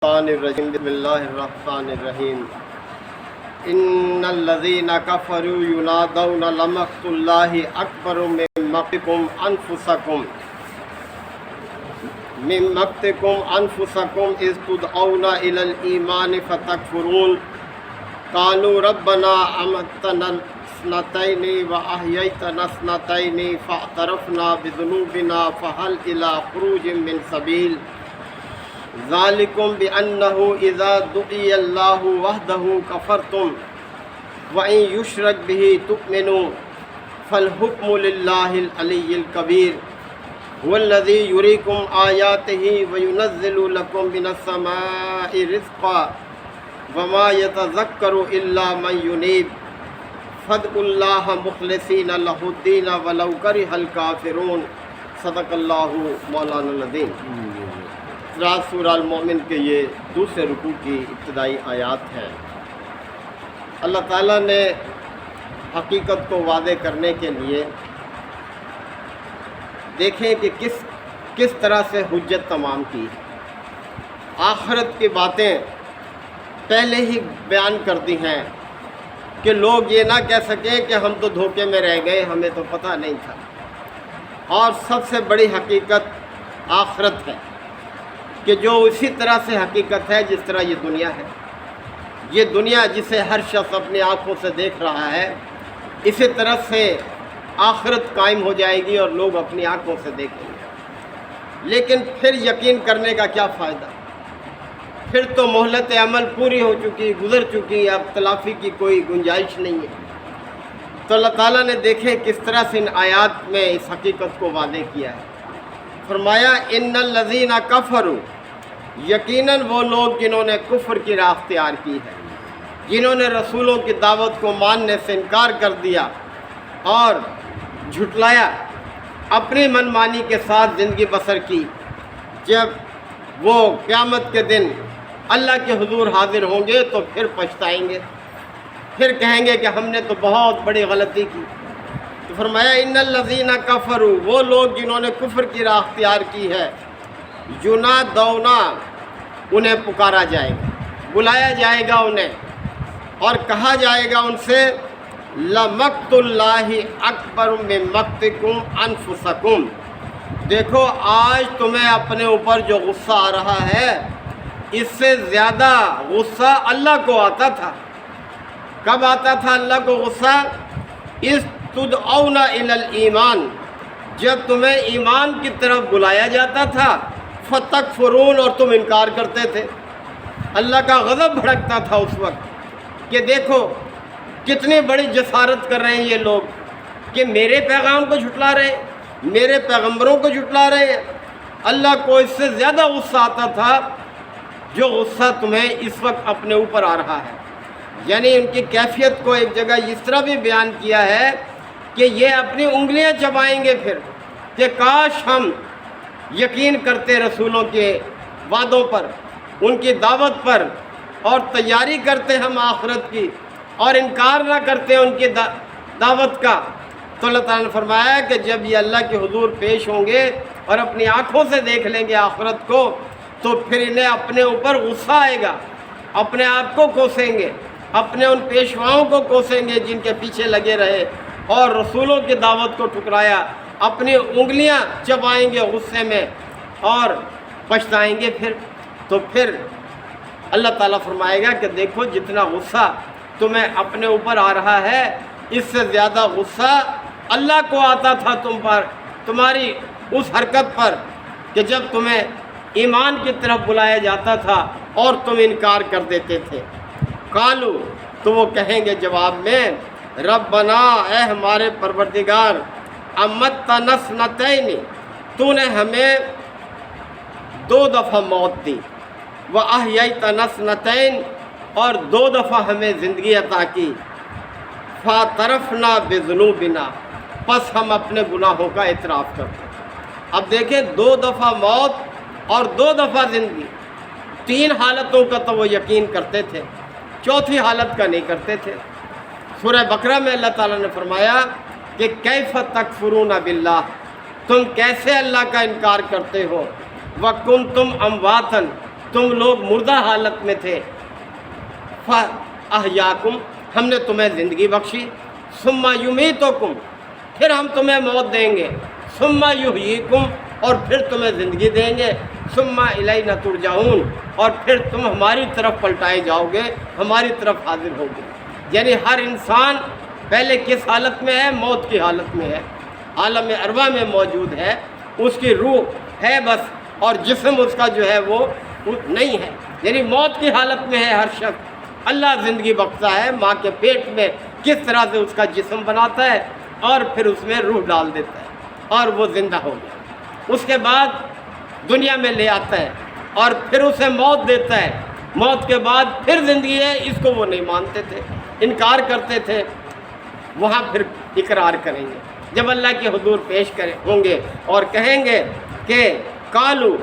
الرجیم بسم اللہ الرحمن الرحیم ان الذین کفروا ینادون لمقت اللہ اکبر من مقتکم انفسکم اذ تدعون الی الایمان فتکفرون قالوا ربنا امتنا اثنتین واحییتنا اثنتین فاعترفنا بذنوبنا فهل الی خروج من سبیل ذالکم بأنہ اذا دعی اللہ وحدہ کفرتم وإن یشرک بہ تؤمنوا فالحکم للہ العلی الکبیر هو الذی یریکم آیاتہ وینزل لکم من السماء رزقا وما یتذکر الا من ینیب فادعوا اللہ مخلصین لہ الدین ولو کرہ الکافرون صدق اللہ مولانا العظیم۔ سورہ المومن کے یہ دوسرے رکوع کی ابتدائی آیات ہیں۔ اللہ تعالیٰ نے حقیقت کو واضح کرنے کے لیے دیکھیں کہ کس طرح سے حجت تمام کی، آخرت کی باتیں پہلے ہی بیان کر دی ہیں کہ لوگ یہ نہ کہہ سکیں کہ ہم تو دھوکے میں رہ گئے، ہمیں تو پتہ نہیں تھا۔ اور سب سے بڑی حقیقت آخرت ہے کہ جو اسی طرح سے حقیقت ہے جس طرح یہ دنیا ہے۔ یہ دنیا جسے ہر شخص اپنی آنکھوں سے دیکھ رہا ہے، اسی طرح سے آخرت قائم ہو جائے گی اور لوگ اپنی آنکھوں سے دیکھیں گے۔ لیکن پھر یقین کرنے کا کیا فائدہ؟ پھر تو مہلت عمل پوری ہو چکی، گزر چکی، اب تلافی کی کوئی گنجائش نہیں ہے۔ تو اللہ تعالیٰ نے دیکھیں کس طرح سے ان آیات میں اس حقیقت کو واضح کیا ہے۔ فرمایا ان الذین کفروا، یقیناً وہ لوگ جنہوں نے کفر کی راہ اختیار کی ہے، جنہوں نے رسولوں کی دعوت کو ماننے سے انکار کر دیا اور جھٹلایا، اپنی من مانی کے ساتھ زندگی بسر کی، جب وہ قیامت کے دن اللہ کے حضور حاضر ہوں گے تو پھر پچھتائیں گے، پھر کہیں گے کہ ہم نے تو بہت بڑی غلطی کی۔ تو فرمایا ان الذین کفروا، وہ لوگ جنہوں نے کفر کی راہ اختیار کی ہے، ینادون، انہیں پکارا جائے گا، بلایا جائے گا انہیں، اور کہا جائے گا ان سے لمقت اللہ اکبر من مقتکم انفسکم، دیکھو آج تمہیں اپنے اوپر جو غصہ آ رہا ہے اس سے زیادہ غصہ اللہ کو آتا تھا۔ کب آتا تھا اللہ کو غصہ؟ اس تدعون الی الایمان، جب تمہیں ایمان کی طرف بلایا جاتا تھا، فتکفرون، اور تم انکار کرتے تھے۔ اللہ کا غضب بھڑکتا تھا اس وقت کہ دیکھو کتنی بڑی جسارت کر رہے ہیں یہ لوگ کہ میرے پیغام کو جھٹلا رہے ہیں، میرے پیغمبروں کو جھٹلا رہے ہیں۔ اللہ کو اس سے زیادہ غصہ آتا تھا جو غصہ تمہیں اس وقت اپنے اوپر آ رہا ہے۔ یعنی ان کی کیفیت کو ایک جگہ اس طرح بھی بیان کیا ہے کہ یہ اپنی انگلیاں چبائیں گے پھر کہ کاش ہم یقین کرتے رسولوں کے وعدوں پر، ان کی دعوت پر، اور تیاری کرتے ہم آخرت کی، اور انکار نہ کرتے ان کی دعوت کا۔ تو اللہ تعالیٰ نے فرمایا کہ جب یہ اللہ کے حضور پیش ہوں گے اور اپنی آنکھوں سے دیکھ لیں گے آخرت کو، تو پھر انہیں اپنے اوپر غصہ آئے گا، اپنے آپ کو کوسیں گے، اپنے ان پیشواؤں کو کوسیں گے جن کے پیچھے لگے رہے اور رسولوں کی دعوت کو ٹھکرایا، اپنی انگلیاں چبائیں گے غصے میں اور پچھتائیں گے پھر۔ تو پھر اللہ تعالیٰ فرمائے گا کہ دیکھو جتنا غصہ تمہیں اپنے اوپر آ رہا ہے اس سے زیادہ غصہ اللہ کو آتا تھا تم پر، تمہاری اس حرکت پر کہ جب تمہیں ایمان کی طرف بلایا جاتا تھا اور تم انکار کر دیتے تھے۔ قالو، تو وہ کہیں گے جواب میں ربنا، اے ہمارے پروردگار، امتنا اثنتین، تو نے ہمیں 2 دفعہ موت دی، واحییتنا اثنتین، اور 2 دفعہ ہمیں زندگی عطا کی، فاعترفنا بذنوبنا، پس ہم اپنے گناہوں کا اعتراف کرتے ہیں۔ اب دیکھیں 2 دفعہ موت اور 2 دفعہ زندگی، 3 حالتوں کا تو وہ یقین کرتے تھے، چوتھی حالت کا نہیں کرتے تھے۔ سورہ بقرہ میں اللہ تعالیٰ نے فرمایا کہ کیف تکفرون باللہ، تم کیسے اللہ کا انکار کرتے ہو، وَكُنْتُمْ أَمْوَاتًا، تم لوگ مردہ حالت میں تھے، فَأَحْيَاكُمْ ہم نے تمہیں زندگی بخشی، ثُمَّ يُمِيتُكُمْ پھر ہم تمہیں موت دیں گے، ثُمَّ يُحْيِيكُمْ اور پھر تمہیں زندگی دیں گے، ثُمَّ إِلَيْنَا تُرْجَعُونَ اور پھر تم ہماری طرف پلٹائے جاؤ گے، ہماری طرف حاضر ہوگے۔ یعنی ہر انسان پہلے کس حالت میں ہے؟ موت کی حالت میں ہے، عالم ارواح میں موجود ہے، اس کی روح ہے بس، اور جسم اس کا جو ہے وہ نہیں ہے، یعنی موت کی حالت میں ہے ہر شخص۔ اللہ زندگی بخشتا ہے، ماں کے پیٹ میں کس طرح سے اس کا جسم بناتا ہے اور پھر اس میں روح ڈال دیتا ہے اور وہ زندہ ہو گیا، اس کے بعد دنیا میں لے آتا ہے اور پھر اسے موت دیتا ہے، موت کے بعد پھر زندگی ہے، اس کو وہ نہیں مانتے تھے، انکار کرتے تھے، وہاں پھر اقرار کریں گے جب اللہ کے حضور پیش ہوں گے اور کہیں گے کہ قالو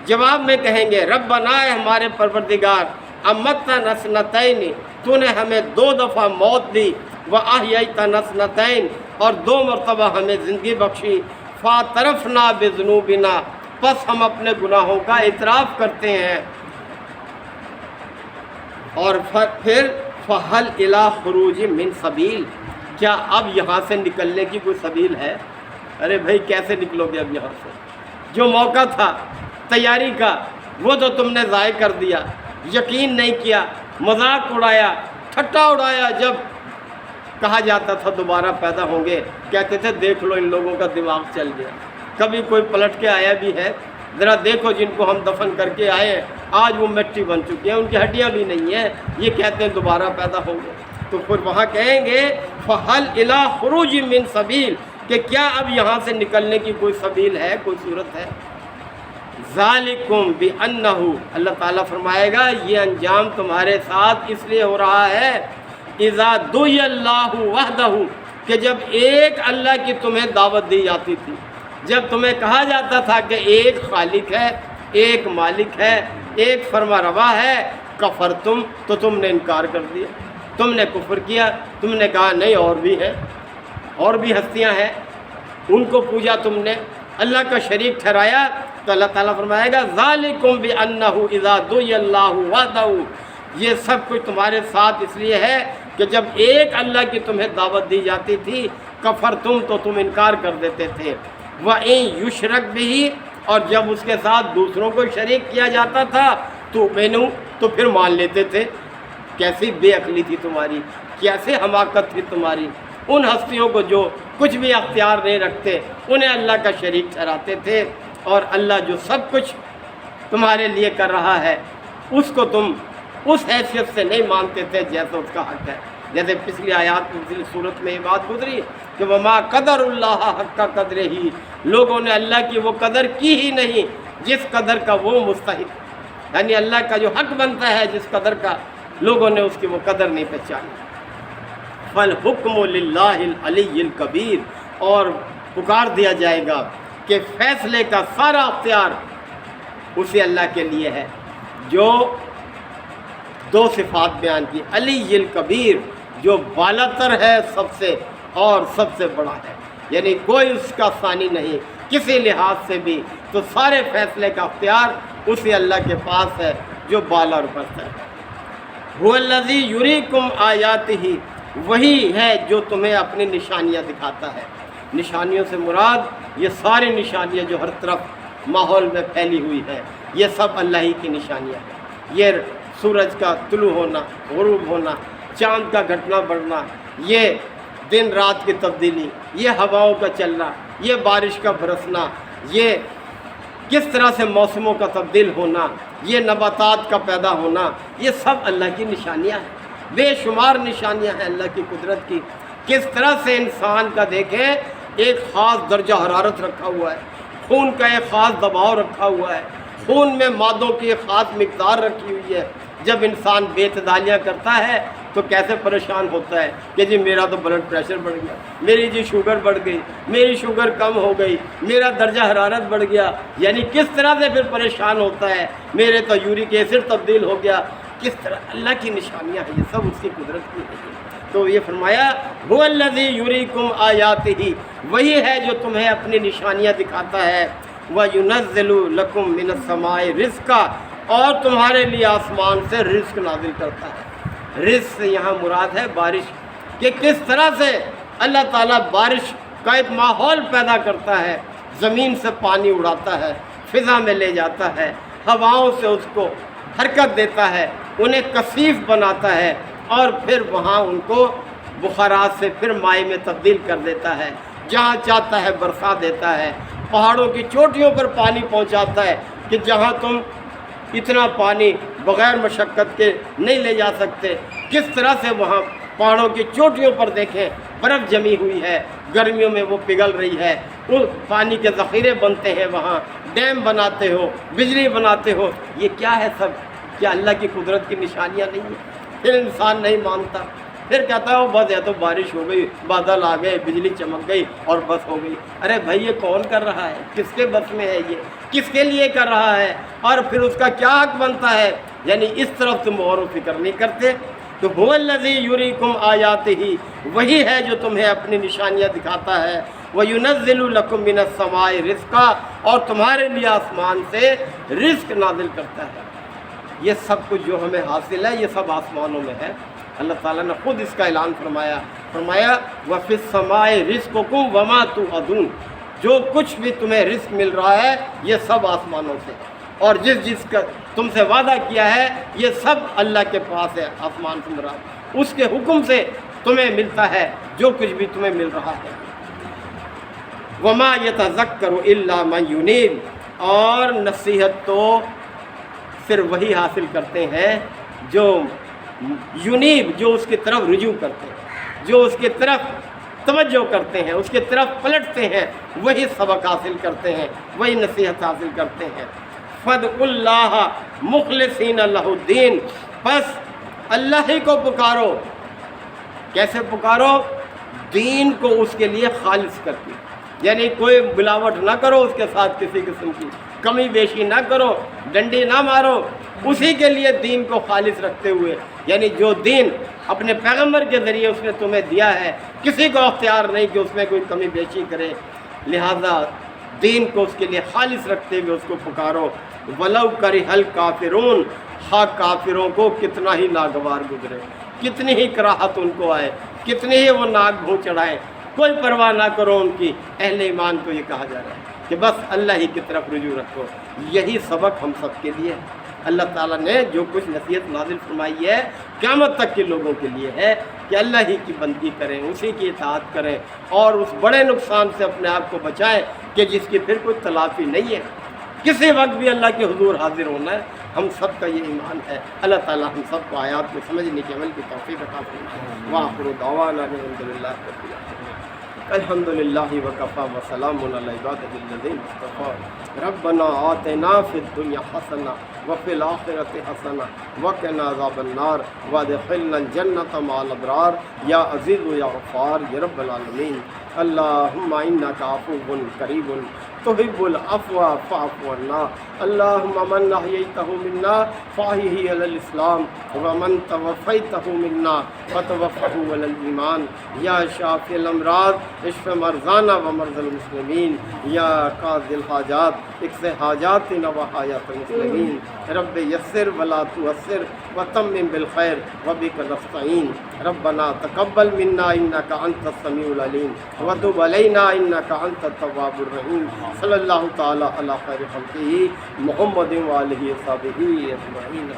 جواب میں کہیں گے ربنا اے ہمارے پروردگار امتنا سنتین تو نے ہمیں 2 دفعہ موت دی، وَأَحْيَيْتَنَا سنتین اور 2 مرتبہ ہمیں زندگی بخشی، فَاعْتَرَفْنَا بِذُنُوبِنَا پس ہم اپنے گناہوں کا اعتراف کرتے ہیں، اور پھر فَهَلْ إِلَىٰ خُرُوجٍ مِّن سَبِيلٍ کیا اب یہاں سے نکلنے کی کوئی سبیل ہے؟ ارے بھائی کیسے نکلو گے اب یہاں سے؟ جو موقع تھا تیاری کا وہ تو تم نے ضائع کر دیا، یقین نہیں کیا، مذاق اڑایا، ٹھٹا اڑایا، جب کہا جاتا تھا دوبارہ پیدا ہوں گے کہتے تھے دیکھ لو ان لوگوں کا دماغ چل گیا، کبھی کوئی پلٹ کے آیا بھی ہے؟ ذرا دیکھو جن کو ہم دفن کر کے آئے آج وہ مٹی بن چکی ہیں، ان کی ہڈیاں بھی نہیں ہیں، یہ کہتے ہیں دوبارہ پیدا ہوں گے۔ تو پھر وہاں کہیں گے فَهَلْ إِلَىٰ خُرُوجٍ مِّن سَبِيلٍ کہ کیا اب یہاں سے نکلنے کی کوئی سبیل ہے، کوئی صورت ہے؟ ذَلِكُمْ بِأَنَّهُ اللہ تعالیٰ فرمائے گا یہ انجام تمہارے ساتھ اس لیے ہو رہا ہے اِذَا دُعِیَ اللَّهُ وَحْدَهُ کہ جب ایک اللہ کی تمہیں دعوت دی جاتی تھی، جب تمہیں کہا جاتا تھا کہ ایک خالق ہے، ایک مالک ہے، ایک فرما روا ہے، کفرتم تو تم نے انکار کر دیا، تم نے کفر کیا، تم نے کہا نہیں اور بھی ہے، اور بھی ہستیاں ہیں، ان کو پوجا تم نے، اللہ کا شریک ٹھہرایا۔ تو اللہ تعالیٰ فرمائے گا ذالکم بانہ اذا دعی اللہ وحدہ یہ سب کچھ تمہارے ساتھ اس لیے ہے کہ جب ایک اللہ کی تمہیں دعوت دی جاتی تھی کفرتم تو تم انکار کر دیتے تھے، وَإِن یشرک بہ اور جب اس کے ساتھ دوسروں کو شریک کیا جاتا تھا تو پھر مان لیتے تھے۔ کیسی بے عقلی تھی تمہاری، کیسے حماقت تھی تمہاری، ان ہستیوں کو جو کچھ بھی اختیار نہیں رکھتے انہیں اللہ کا شریک ٹھہراتے تھے، اور اللہ جو سب کچھ تمہارے لیے کر رہا ہے اس کو تم اس حیثیت سے نہیں مانتے تھے جیسا اس کا حق ہے۔ جیسے پچھلی آیات پچھلی صورت میں یہ بات گزری کہ وما قدر اللہ حق قدر ہی لوگوں نے اللہ کی وہ قدر کی ہی نہیں جس قدر کا وہ مستحق، یعنی اللہ کا جو حق بنتا ہے جس قدر کا لوگوں نے اس کی وہ قدر نہیں پہچانی۔ فالحکم للہ العلی الکبیر اور پکار دیا جائے گا کہ فیصلے کا سارا اختیار اسی اللہ کے لیے ہے جو 2 صفات بیان کی، علی الکبیر جو بالا تر ہے سب سے اور سب سے بڑا ہے، یعنی کوئی اس کا ثانی نہیں کسی لحاظ سے بھی، تو سارے فیصلے کا اختیار اسی اللہ کے پاس ہے جو بالا اور برتر ہے۔ هو الذی یریکم آیاتہ وہی ہے جو تمہیں اپنی نشانیاں دکھاتا ہے۔ نشانیوں سے مراد یہ ساری نشانیاں جو ہر طرف ماحول میں پھیلی ہوئی ہیں یہ سب اللہ ہی کی نشانیاں ہیں۔ یہ سورج کا طلوع ہونا، غروب ہونا، چاند کا گھٹنا بڑھنا، یہ دن رات کی تبدیلی، یہ ہواؤں کا چلنا، یہ بارش کا برسنا، یہ کس طرح سے موسموں کا تبدیل ہونا، یہ نباتات کا پیدا ہونا، یہ سب اللہ کی نشانیاں ہیں۔ بے شمار نشانیاں ہیں اللہ کی قدرت کی۔ کس طرح سے انسان کا دیکھیں ایک خاص درجہ حرارت رکھا ہوا ہے، خون کا ایک خاص دباؤ رکھا ہوا ہے، خون میں مادوں کی ایک خاص مقدار رکھی ہوئی ہے۔ جب انسان بے اعتدالیاں کرتا ہے تو کیسے پریشان ہوتا ہے کہ جی میرا تو بلڈ پریشر بڑھ گیا، میری جی شوگر بڑھ گئی، میری شوگر کم ہو گئی، میرا درجہ حرارت بڑھ گیا، یعنی کس طرح سے پھر پریشان ہوتا ہے، میرے تو یورک ایسڈ تبدیل ہو گیا۔ کس طرح اللہ کی نشانیاں ہیں، یہ سب اس کی قدرت کی ہے۔ تو یہ فرمایا هو الذی یریکم آیاتہ وہی ہے جو تمہیں اپنی نشانیاں دکھاتا ہے، وَيُنَزِّلُ لَكُم مِّنَ السَّمَاءِ رِزْقًا اور تمہارے لیے آسمان سے رزق نازل کرتا ہے۔ رزق سے یہاں مراد ہے بارش، کہ کس طرح سے اللہ تعالیٰ بارش کا ایک ماحول پیدا کرتا ہے، زمین سے پانی اڑاتا ہے، فضا میں لے جاتا ہے، ہواؤں سے اس کو حرکت دیتا ہے، انہیں کثیف بناتا ہے، اور پھر وہاں ان کو بخارات سے پھر مائع میں تبدیل کر دیتا ہے، جہاں چاہتا ہے برسا دیتا ہے، پہاڑوں کی چوٹیوں پر پانی پہنچاتا ہے کہ جہاں تم اتنا پانی بغیر مشقت کے نہیں لے جا سکتے، کس طرح سے وہاں پہاڑوں کی چوٹیوں پر دیکھیں برف جمی ہوئی ہے، گرمیوں میں وہ پگھل رہی ہے، وہ پانی کے ذخیرے بنتے ہیں، وہاں ڈیم بناتے ہو، بجلی بناتے ہو، یہ کیا ہے سب؟ کیا اللہ کی قدرت کی نشانیاں نہیں ہیں؟ پھر انسان نہیں مانتا، پھر کہتا ہے بس یہ تو بارش ہو گئی، بادل آ گئے، بجلی چمک گئی اور بس ہو گئی۔ ارے بھائی یہ کون کر رہا ہے؟ کس کے بس میں ہے یہ؟ کس کے لیے کر رہا ہے؟ اور پھر اس کا کیا حق بنتا ہے؟ یعنی اس طرف تم غور و فکر نہیں کرتے۔ تو هو الذی یریکم آیاتہ، وہی ہے جو تمہیں اپنی نشانیاں دکھاتا ہے، وَيُنَزِّلُ لَكُم مِّنَ السَّمَاءِ رِزْقًا، اور تمہارے لیے آسمان سے رزق نازل کرتا ہے۔ یہ سب کچھ جو ہمیں حاصل ہے یہ سب آسمانوں میں ہے۔ اللہ تعالیٰ نے خود اس کا اعلان فرمایا وَفِي السَّمَاءِ رِزْقُكُمْ وَمَا تُوعَدُونَ، جو کچھ بھی تمہیں رزق مل رہا ہے یہ سب آسمانوں سے، اور جس کا تم سے وعدہ کیا ہے یہ سب اللہ کے پاس ہے، آسمان سے مراد، اس کے حکم سے تمہیں ملتا ہے جو کچھ بھی تمہیں مل رہا ہے۔ وَمَا يَتَذَكَّرُ إِلَّا مَن يُنِيبُ، اور نصیحت تو صرف وہی حاصل کرتے ہیں جو یونیب، جو اس کی طرف رجوع کرتے ہیں، جو اس کی طرف توجہ کرتے ہیں، اس کی طرف پلٹتے ہیں، وہی سبق حاصل کرتے ہیں، وہی نصیحت حاصل کرتے ہیں۔ فَادْعُوا اللَّهَ مُخْلِصِينَ لَهُ الدِّينَ، بس اللہ ہی کو پکارو۔ کیسے پکارو؟ دین کو اس کے لیے خالص کر کے، یعنی کوئی ملاوٹ نہ کرو اس کے ساتھ، کسی قسم کی کمی بیشی نہ کرو، ڈنڈی نہ مارو، اسی کے لیے دین کو خالص رکھتے ہوئے، یعنی جو دین اپنے پیغمبر کے ذریعے اس نے تمہیں دیا ہے، کسی کو اختیار نہیں کہ اس میں کوئی کمی بیشی کرے، لہذا دین کو اس کے لیے خالص رکھتے ہوئے اس کو پکارو۔ وَلَوْ كَرِهَ الْكَافِرُونَ، ہاں کافروں کو کتنا ہی ناگوار گزرے، کتنی ہی کراہت ان کو آئے، کتنی ہی وہ ناک بھوں چڑھائے، کوئی پرواہ نہ کرو ان کی۔ اہل ایمان کو یہ کہا جا رہا ہے کہ بس اللہ ہی کی طرف رجوع رکھو۔ یہی سبق ہم سب کے لیے ہے۔ اللہ تعالیٰ نے جو کچھ نصیحت نازل فرمائی ہے قیامت تک کے لوگوں کے لیے ہے کہ اللہ ہی کی بندگی کریں، اسی کی اطاعت کریں، اور اس بڑے نقصان سے اپنے آپ کو بچائیں کہ جس کی پھر کوئی تلافی نہیں ہے، کسی وقت بھی اللہ کے حضور حاضر ہونا ہے۔ ہم سب کا یہ ایمان ہے۔ اللہ تعالیٰ ہم سب کو آیات کو سمجھنے کے عمل کی توفیق عطا فرمائے۔ وآخر دعوانا الحمد للہ رب العالمین۔ الحمد للہ وکفیٰ وسلام علی عبادہ الذین اصطفیٰ۔ ربنا آتنا فی الدنیا حسنہ وفی الآخرۃ حسنہ وقنا عذاب النار وادخلنا الجنۃ مع الابرار یا عزیز یا غفار یا رب العالمین۔ اللہم انک عفو کریم تحب العفو فاعف عنا۔ اللہم من احییتہ منا فاحیہ علی الاسلام ومن توفیتہ منا فتوفہ علی الایمان۔ یا شافی الامراض اشف مرضانا ومرضى المسلمین۔ یا قاضی الحاجات اقض حاجاتنا وحاجات المسلمین۔ رب یسر ولا تعسر وتمم بالخیر وبک نستعین۔ ربنا تقبل منا انک انت السمیع العلیم وتب علینا انک انت التواب الرحیم۔ صلی اللہ تعالی علی خیر خلقہ محمد وآلہ وصحبہ اجمعین۔